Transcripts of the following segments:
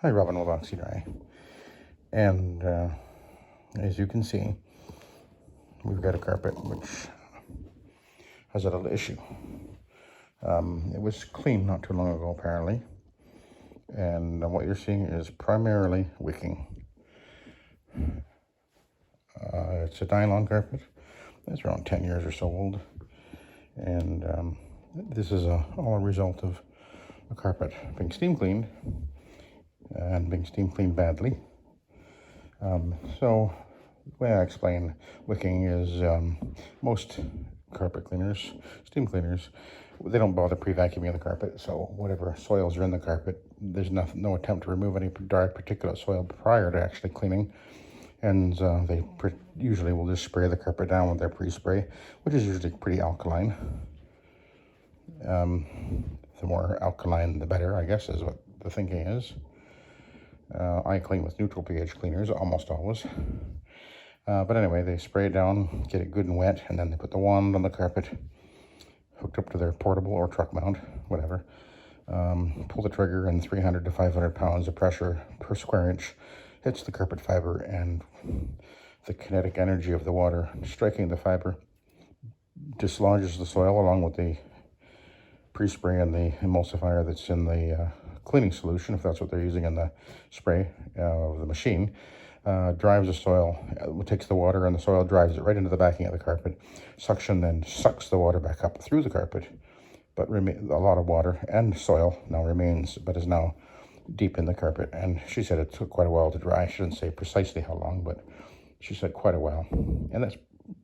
Hi, Robin with Oxy-Dry. And as you can see, we've got a carpet which has a little issue. It was cleaned not too long ago, apparently. And what you're seeing is primarily wicking. It's a nylon carpet. It's around 10 years or so old. And this is all a result of the carpet being steam cleaned and being steam cleaned badly. So the way I explain wicking is most carpet cleaners, steam cleaners, they don't bother pre-vacuuming the carpet, so whatever soils are in the carpet, there's no attempt to remove any dark particulate soil prior to actually cleaning, and they usually will just spray the carpet down with their pre-spray, which is usually pretty alkaline. The more alkaline, the better, I guess, is what the thinking is. I clean with neutral pH cleaners almost always. But anyway, they spray it down, get it good and wet, and then they put the wand on the carpet, hooked up to their portable or truck mount, whatever. Pull the trigger, and 300 to 500 pounds of pressure per square inch hits the carpet fiber, and the kinetic energy of the water striking the fiber dislodges the soil along with the pre-spray and the emulsifier that's in the cleaning solution, if that's what they're using in the spray of the machine. Drives the soil, takes the water and the soil, drives it right into the backing of the carpet. Suction then sucks the water back up through the carpet, but a lot of water and soil now remains, but is now deep in the carpet. And she said it took quite a while to dry. She didn't say precisely how long, but she said quite a while. And that's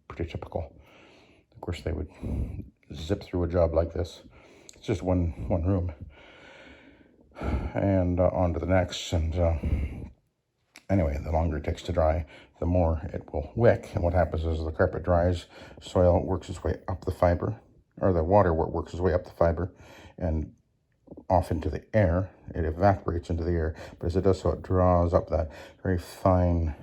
pretty typical. Of course, they would zip through a job like this. It's just one room. And on to the next. And anyway, the longer it takes to dry, the more it will wick. And what happens is the carpet dries, soil works its way up the fiber, or the water works its way up the fiber and off into the air. It evaporates into the air, but as it does so, it draws up that very fine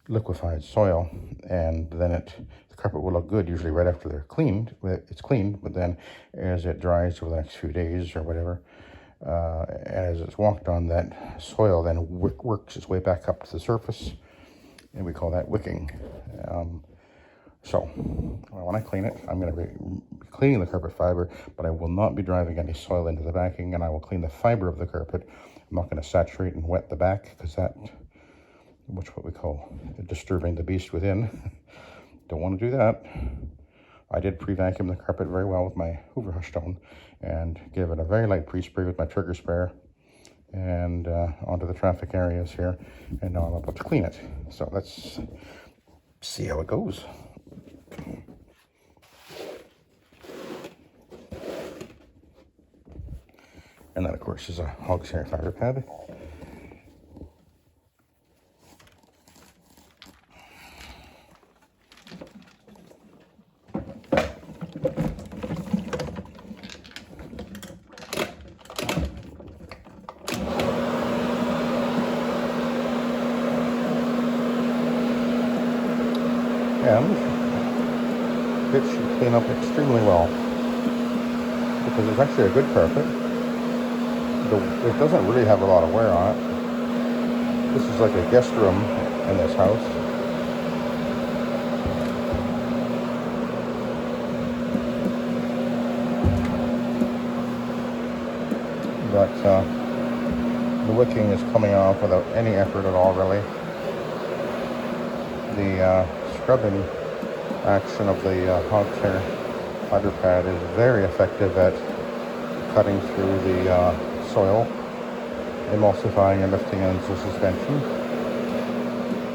liquefied soil, and then the carpet will look good usually right after it's cleaned, but then as it dries over the next few days or whatever, as it's walked on, that soil then works its way back up to the surface, and we call that wicking. So when I clean it, I'm going to be cleaning the carpet fiber, but I will not be driving any soil into the backing, and I will clean the fiber of the carpet. I'm not going to saturate and wet the back, because what we call disturbing the beast within. Don't want to do that. I did pre-vacuum the carpet very well with my Hoover Hush Stone and give it a very light pre-spray with my trigger sprayer and onto the traffic areas here, and now I'm about to clean it. So let's see how it goes. And that, of course, is a Oxy-Dry fiber pad. And it should clean up extremely well, because it's actually a good carpet. It doesn't really have a lot of wear on it. This is like a guest room in this house. But the wicking is coming off without any effort at all, really. The scrubbing action of the Oxy-Dry fiber pad is very effective at cutting through the soil, emulsifying and lifting into suspension.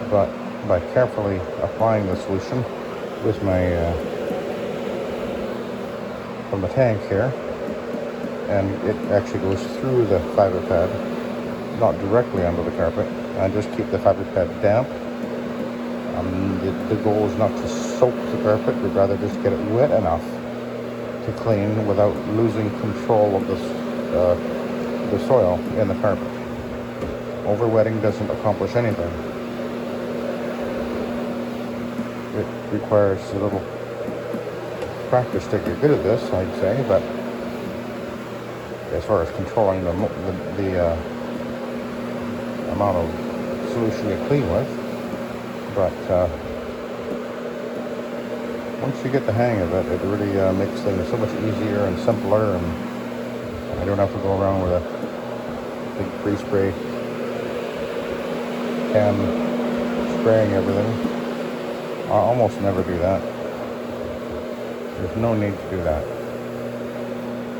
But by carefully applying the solution with from the tank here, and it actually goes through the fiber pad, not directly under the carpet, and just keep the fiber pad damp. The goal is not to soak the carpet, but rather just get it wet enough to clean without losing control of the soil in the carpet. Overwetting doesn't accomplish anything. It requires a little practice to get good at this, I'd say, but as far as controlling the amount of solution to clean with, but once you get the hang of it, it really makes things so much easier and simpler, and I don't have to go around with a big pre-spray can spraying everything. I almost never do that. There's no need to do that.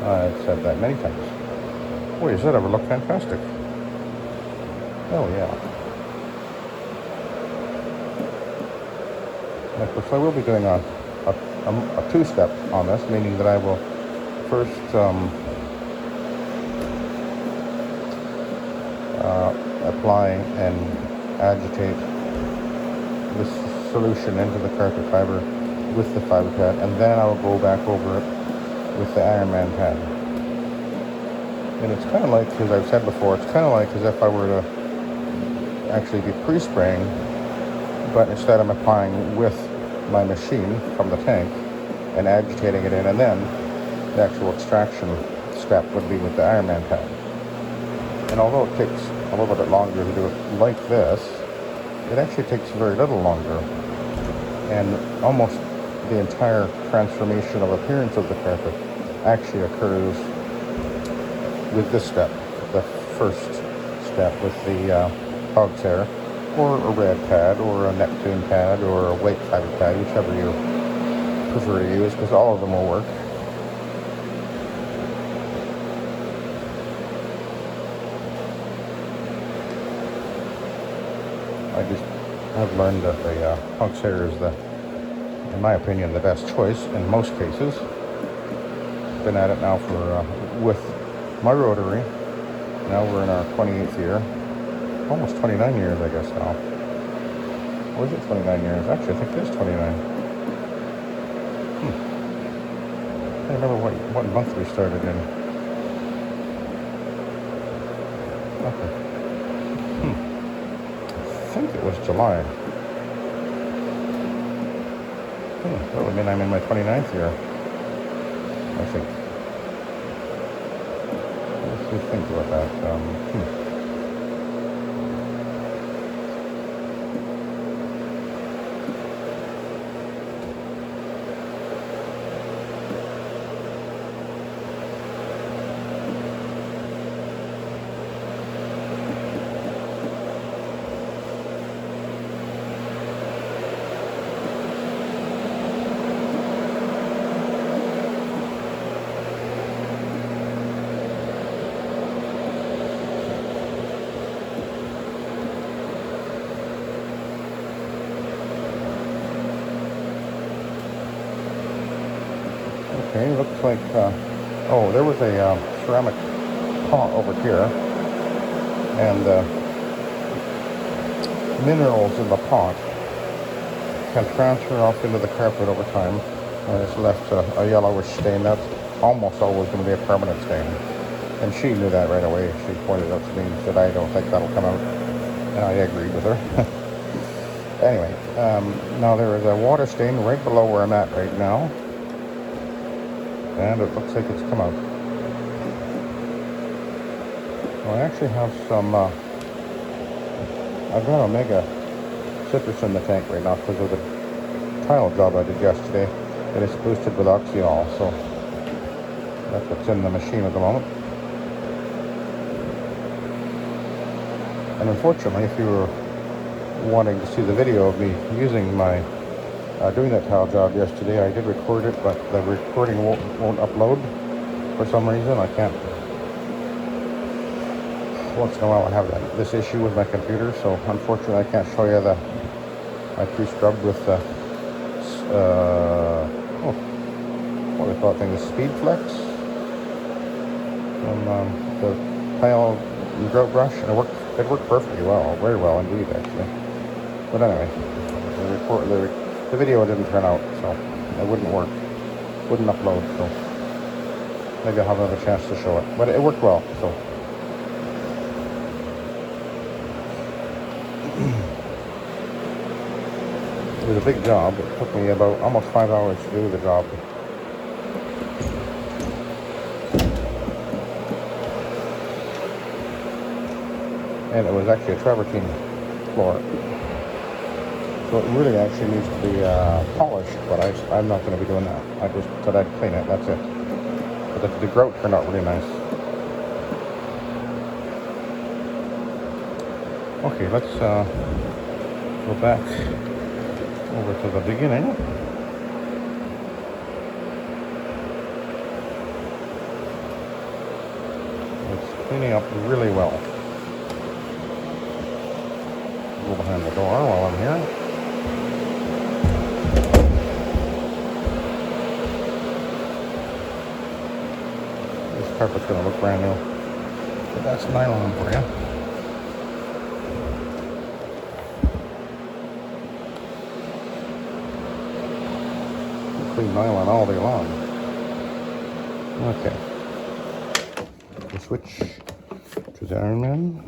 I've said that many times. Boy, does that ever look fantastic. Oh yeah. Of course, I will be doing a two-step on this, meaning that I will first apply and agitate this solution into the carpet fiber with the fiber pad, and then I will go back over it with the Iron Man pad. And it's kind of like, as I've said before, it's kind of like as if I were to actually be pre-spraying, but instead I'm applying with my machine from the tank and agitating it in, and then the actual extraction step would be with the Iron Man pad. And although it takes a little bit longer to do it like this, it actually takes very little longer, and almost the entire transformation of appearance of the carpet actually occurs with this step, the first step with the hog's hair, or a red pad, or a Neptune pad, or a white fiber pad, whichever you prefer to use, because all of them will work. I just have learned that the hog's hair is in my opinion, the best choice in most cases. Been at it now for with my rotary. Now we're in our 28th year, almost 29 years, I guess now. Or is it 29 years? Actually, I think it is 29. I don't remember what month we started in. Okay. I think it was July. That would mean I'm in my 29th year, I think. Let's just think about that. Okay, looks like, oh, there was a ceramic pot over here, and minerals in the pot can transfer off into the carpet over time, and it's left a yellowish stain. That's almost always going to be a permanent stain. And she knew that right away. She pointed out to me and said, I don't think that'll come out. And I agreed with her. Anyway, now there is a water stain right below where I'm at right now. And it looks like it's come out. Well, I actually have some, I've got Omega citrus in the tank right now because of the tile job I did yesterday. It is boosted with Oxy-Dry, so that's what's in the machine at the moment. And unfortunately, if you were wanting to see the video of me using my doing that tile job yesterday, I did record it, but the recording won't upload for some reason. I can't. Once in a while I have this issue with my computer, so unfortunately I can't show you my pre-scrubbed with the what do they call it thing, the Speed Flex from the tile grout brush, and it worked perfectly well, very well indeed actually. But anyway, the video didn't turn out, so it wouldn't work, wouldn't upload, so maybe I'll have another chance to show it. But it worked well, so. It was a big job. It took me about almost 5 hours to do the job. and it was actually a travertine floor. So it really actually needs to be polished, but I'm not going to be doing that. I just said I'd clean it, that's it. But the grout turned out really nice. Okay, let's go back over to the beginning. It's cleaning up really well. Go behind the door while I'm here. This carpet's going to look brand new. But that's nylon for you. Clean nylon all day long. Okay. We'll switch to the Iron Man.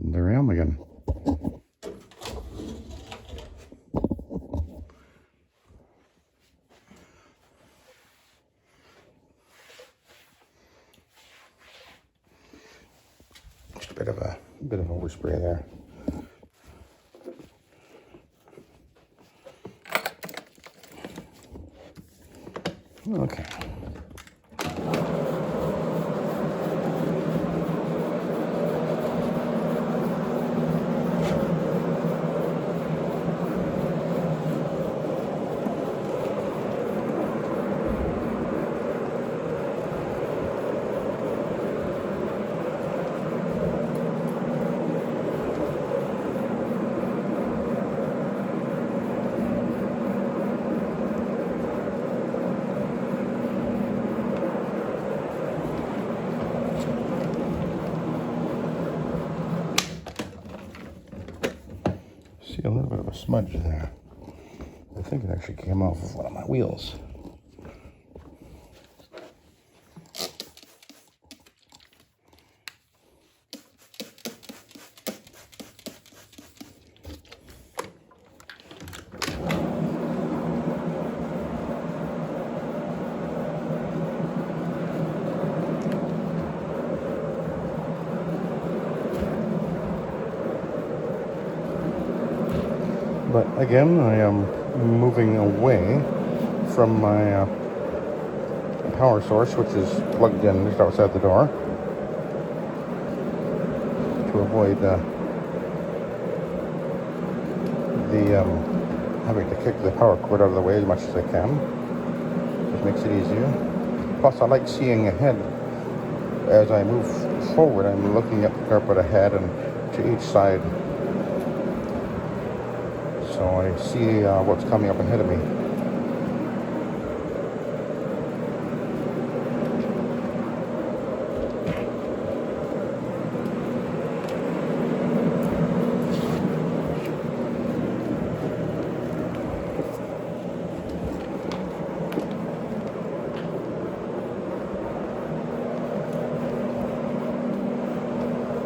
There I am again. Just a bit of overspray there. Okay. See a little bit of a smudge there. I think it actually came off of one of my wheels. But again, I am moving away from my power source, which is plugged in just outside the door, to avoid having to kick the power cord out of the way as much as I can. Just makes it easier. Plus, I like seeing ahead. As I move forward, I'm looking at the carpet ahead and to each side. So I see what's coming up ahead of me.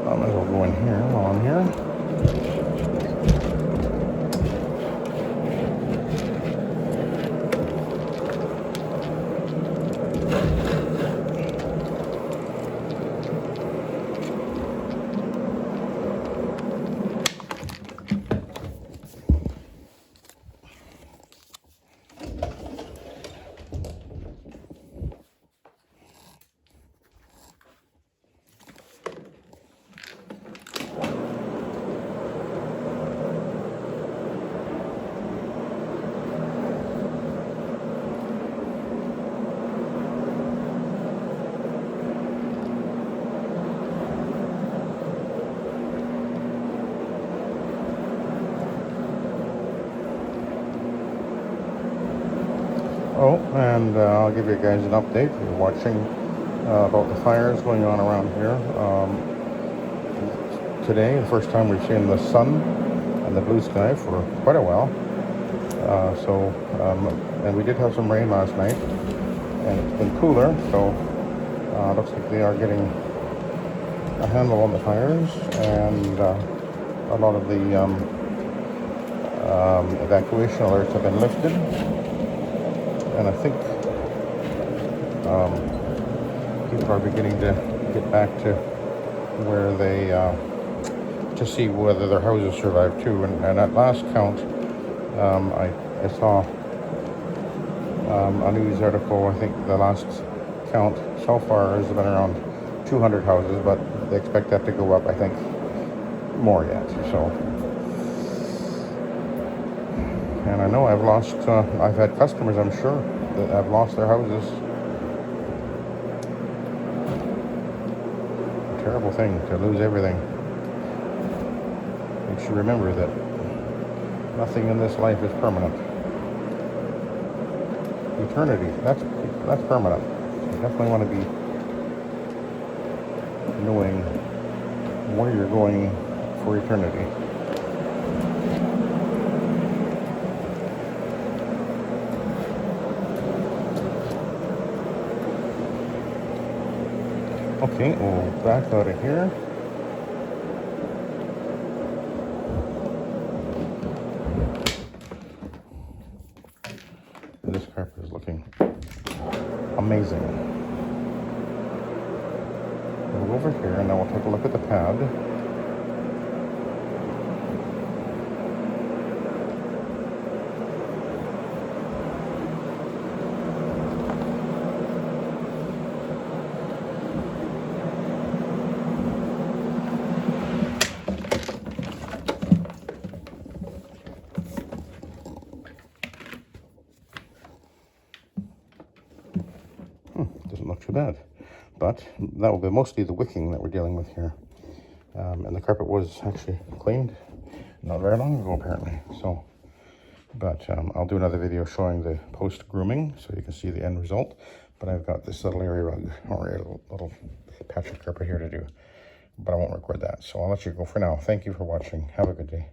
I might as well go in here while I'm here. Oh, and I'll give you guys an update if you're watching about the fires going on around here. today. The first time we've seen the sun and the blue sky for quite a while. And we did have some rain last night, and it's been cooler, so looks like they are getting a handle on the fires, and a lot of the evacuation alerts have been lifted, and I think people are beginning to get back to where they to see whether their houses survive too. And at last count, I saw a news article. I think the last count so far has been around 200 houses, but they expect that to go up, I think, more yet. So, and I know I've had customers, I'm sure, that have lost their houses. A terrible thing to lose everything. Makes you remember that nothing in this life is permanent. Eternity, that's permanent. You definitely want to be knowing where you're going for eternity. Okay, we'll back out of here. This carpet is looking amazing. We'll go over here and then we'll take a look at the pad. Doesn't look too bad, but that will be mostly the wicking that we're dealing with here. And the carpet was actually cleaned not very long ago, apparently. So, but I'll do another video showing the post grooming so you can see the end result. But I've got this little area rug or a little patch of carpet here to do, but I won't record that. So I'll let you go for now. Thank you for watching. Have a good day.